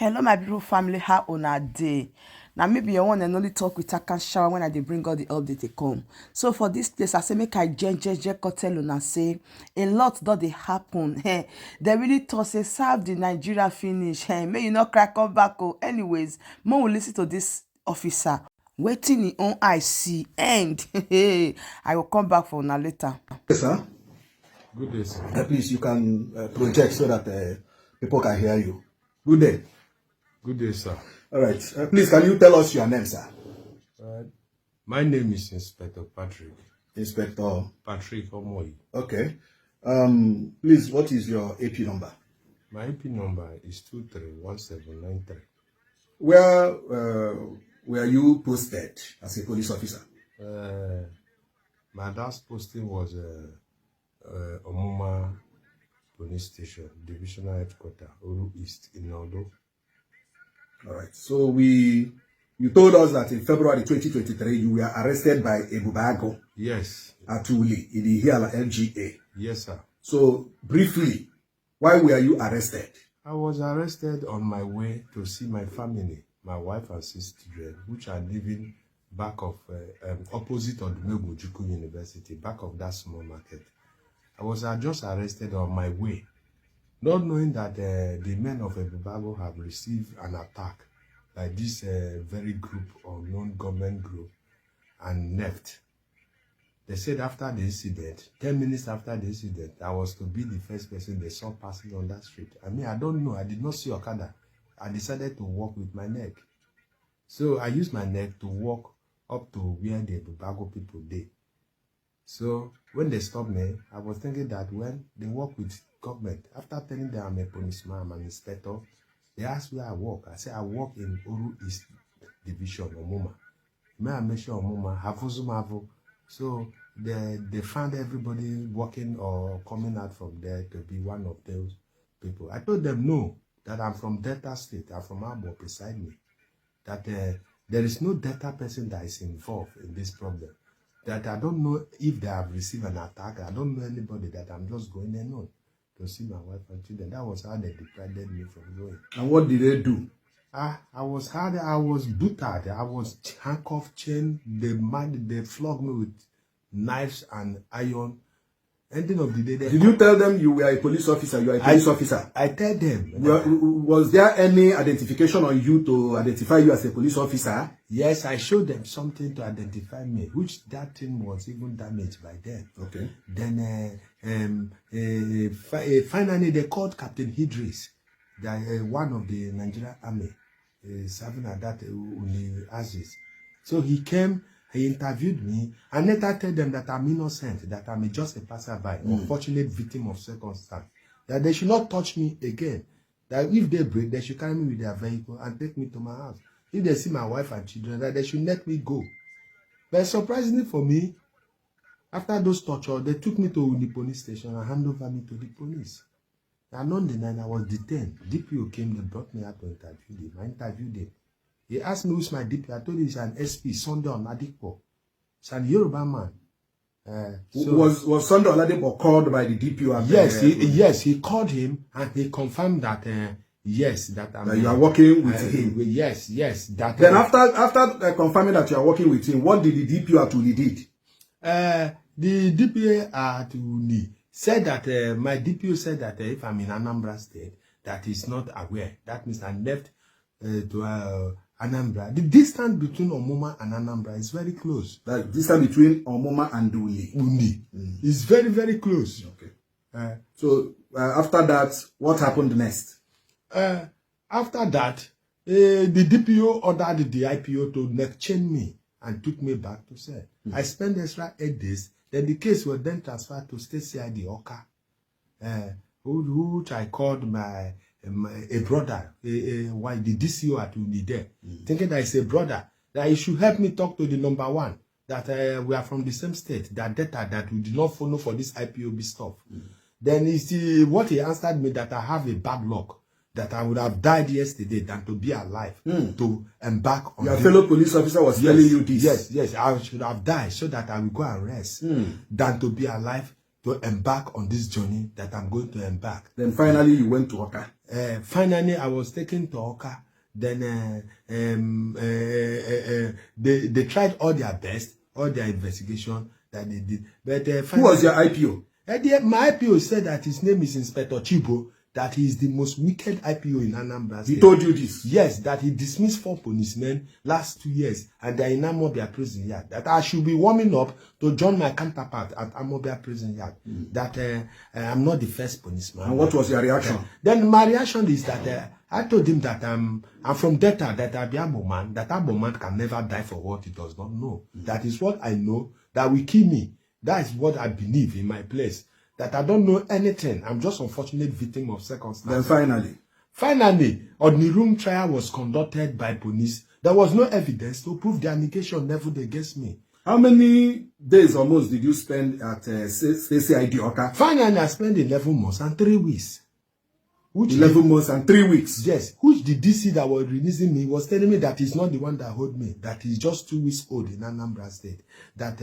Hello, my beautiful family. How on a day? Now, maybe you want and only talk with Taka shower when I dey bring all the update they come. So for this place, I say make I tell una say a lot that they happen. Hey, they really thought say serve the Nigeria finish. Hey, may you not crack up back. Oh, anyways, more will listen to this officer. Waiting in own eye see and I will come back for una later. Yes, sir. Good day, sir. Please, you can project so that people can hear you. Good day. Good day, sir. All right. Please, can you tell us your name, sir? My name is Inspector Patrick. Inspector Patrick Omoyi. Okay. Please, what is your AP number? My AP number is 231793. Where were you posted as a police officer? My last posting was Omuma Police Station, Divisional Headquarters, Oru East in Ondo. All right. So you told us that in February 2023 you were arrested by Ebubago. Yes. Atuli in the Hiala LGA. Yes, sir. So briefly, why were you arrested? I was arrested on my way to see my family, my wife and 6 children, which are living back of opposite of the Juku University, back of that small market. I was just arrested on my way, not knowing that the men of Ebubago have received an attack by this very group or known government group and left. They said after the incident, 10 minutes after the incident, I was to be the first person they saw passing on that street. I mean, I don't know. I did not see Okada. I decided to walk with my neck. So I used my neck to walk up to where the Ebubago people did. So when they stopped me, I was thinking that when they work with government, after telling them I'm a policeman, I'm an inspector, they asked where I work. I said I work in Oru East Division, Omuma. May I mention Omuma, Havuzumavo. So they found everybody working or coming out from there to be one of those people. I told them no, that I'm from Delta State, I'm from Abo beside me. That there is no Delta person that is involved in this problem. That I don't know if they have received an attack. I don't know anybody, that I'm just going alone to see my wife and children. That was how they deprived me from going. And what did they do? I was hard, I was buttered, I was handcuffed, chained. They flogged me with knives and iron. Ending of the day, did you tell them you were a police officer? You are a police officer. I tell them. Was there any identification on you to identify you as a police officer? Yes, I showed them something to identify me, which that thing was even damaged by them. Okay. Then finally they called Captain Idris, one of the Nigerian army, serving at that Aziz. So he came. He interviewed me and later told them that I'm innocent, that I'm just a passerby, unfortunate victim of circumstance, that they should not touch me again, that if they break, they should carry me with their vehicle and take me to my house. If they see my wife and children, that they should let me go. But surprisingly for me, after those torture, they took me to the police station and handed over me to the police. And on the night I was detained. DPO came, they brought me out to interview them. I interviewed them. He asked me who's my DP. I told him he's an SP, Sunday Oladipo. He's an Yoruba man. Was Sunday Oladipo called by the DPO? Yes, he called him and he confirmed that yes, that you are working with him. Yes. That. Then after confirming that you are working with him, what did the DPO actually did? The DPO actually said that my DPO said that if I'm in Anambra State, that he's not aware. That means I left to Anambra. The distance between Omuma and Anambra is very close. The distance between Omuma and Undi is very, very close. Okay. So after that, what happened next? After that, the DPO ordered the IPO to neck chain me and took me back to cell. I spent extra 8 days. Then the case was then transferred to State CID Oka, which I called a brother, why the DCO at Uni there, thinking that it's a brother, that he should help me talk to the number one, that we are from the same state, that data that we did not follow for this IPOB stuff. Then what he answered me, that I have a bad luck, that I would have died yesterday than to be alive to embark on your fellow police officer was telling you this. Yes, I should have died so that I will go and rest than to be alive to embark on this journey that I'm going to embark. Then finally you went to Oka. Finally, I was taken to Oka. Then they tried all their best, all their investigation that they did. But who was your IPO? My IPO said that his name is Inspector Chibo, that he is the most wicked IPO in Anambra State. He told you this? Yes, that he dismissed 4 policemen last 2 years, and they're in Amobia prison yard. That I should be warming up to join my counterpart at Amobia prison yard. That I'm not the first policeman. And what was your reaction? Then my reaction is that I told him that I'm from Delta, that I be Aboman, that Aboman can never die for what he does not know. That is what I know that will kill me. That is what I believe in my place. That I don't know anything. I'm just an unfortunate victim of circumstances. Then finally, on the room trial was conducted by police. There was no evidence to prove the allegation leveled against me. How many days almost did you spend at CID Oka? Finally, I spent 11 months and 3 weeks. 11 months and 3 weeks. Yes, which the DC that was releasing me was telling me that he's not the one that hold me, that he's just 2 weeks old in Anambra State. That,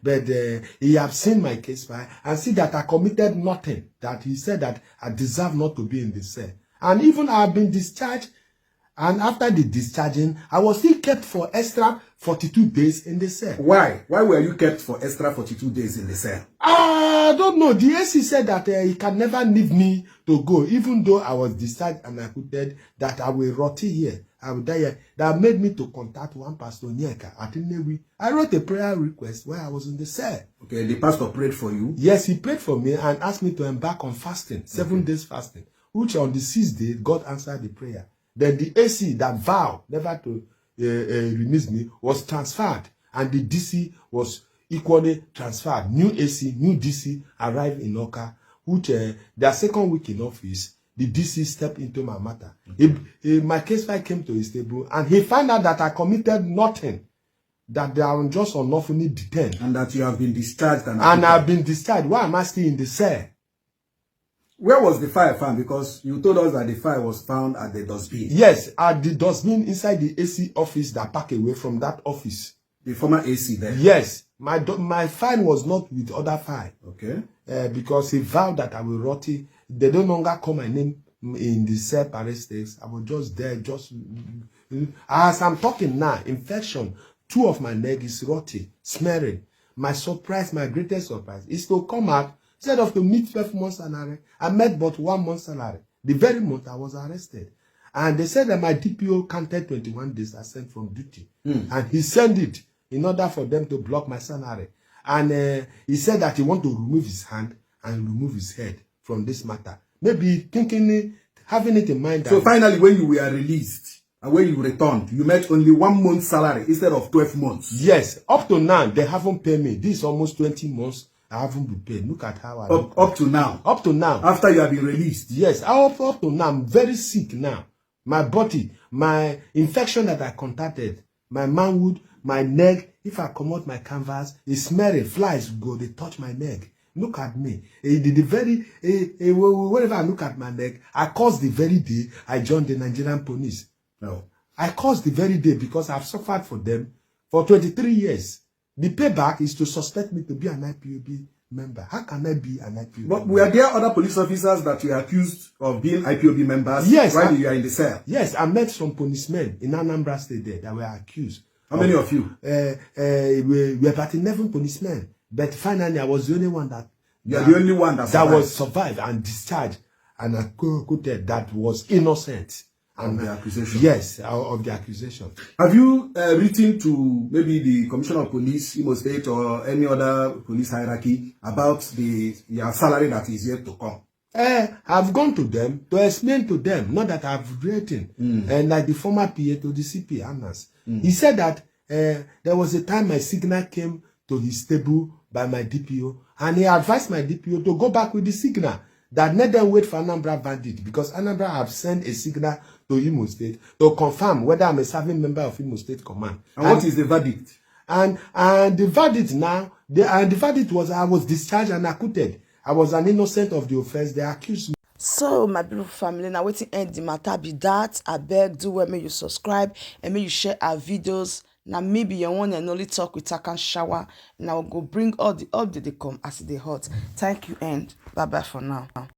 but he have seen my case file and see that I committed nothing. That he said that I deserve not to be in the cell. And even I have been discharged. And after the discharging, I was still kept for extra 42 days in the cell. Why? Why were you kept for extra 42 days in the cell? I don't know. The AC said that he can never leave me to go, even though I was discharged and acquitted, that I will rot here. I will die here. That made me to contact one pastor, Nyeka, at Inewi. I wrote a prayer request while I was in the cell. Okay, the pastor prayed for you? Yes, he prayed for me and asked me to embark on fasting, 7 days fasting, which on the 6th day, God answered the prayer. Then the AC that vowed never to release me was transferred, and the DC was equally transferred. New AC, new DC arrived in Oka, which their 2nd week in office, the DC stepped into my matter. My case file came to his table, and he found out that I committed nothing, that they are just unlawfully detained. And that you have been discharged. And I've been discharged. Why am I still in the cell? Where was the file found? Because you told us that the file was found at the dustbin. Yes, at the dustbin inside the AC office that packed away from that office. The former AC there? Yes. My file was not with other file. Okay. Because he vowed that I will rot it. They no longer call my name in the cell parestakes. I was just there, just... As I'm talking now, infection, 2 of my leg is rotty, smearing. My surprise, my greatest surprise, is to come out. Instead of to meet 12 months salary, I met but 1 month salary. The very month I was arrested. And they said that my DPO counted 21 days I sent from duty. And he sent it in order for them to block my salary. And he said that he want to remove his hand and remove his head from this matter. Maybe thinking, having it in mind that... So finally, when you were released and when you returned, you met only 1 month salary instead of 12 months. Yes. Up to now, they haven't paid me. This is almost 20 months. I haven't been paid. Look at how I look. Up to now? Up to now. After you have been released? Yes. Up to now. I'm very sick now. My body, my infection that I contacted, my manhood, my neck, if I come out my canvas, it's smelling. Flies go, they touch my neck. Look at me. Whenever I look at my neck, I caused the very day I joined the Nigerian police. No. I caused the very day because I've suffered for them for 23 years. The payback is to suspect me to be an IPOB member. How can I be an IPOB But member? were there other police officers that you accused of being IPOB members? Yes. While you are in the cell? Yes, I met some policemen in Anambra State there that were accused. How many of you? We were about 11 policemen. But finally, I was the only one that... You are the only one that survived. That was survived and discharged and acquitted, that was innocent. Of the accusation? Yes, of the accusation. Have you written to maybe the Commissioner of Police, Imo State, or any other police hierarchy about your salary that is yet to come? I've gone to them to explain to them, not that I've written, and like the former PA to the CP, Anas. He said that there was a time my signal came to his table by my DPO, and he advised my DPO to go back with the signal, that let them wait for Anambra verdict, because Anambra have sent a signal to Imo State to confirm whether I'm a serving member of Imo State Command. And what is the verdict? And the verdict now, the verdict was I was discharged and acquitted. I was an innocent of the offense. They accused me. So my beautiful family, now waiting end the matter be that. I beg, do well, may you subscribe and may you share our videos. Now maybe you want and only talk with Takan Shower. And I will go bring all the update they come as they hot. Thank you and bye bye for now.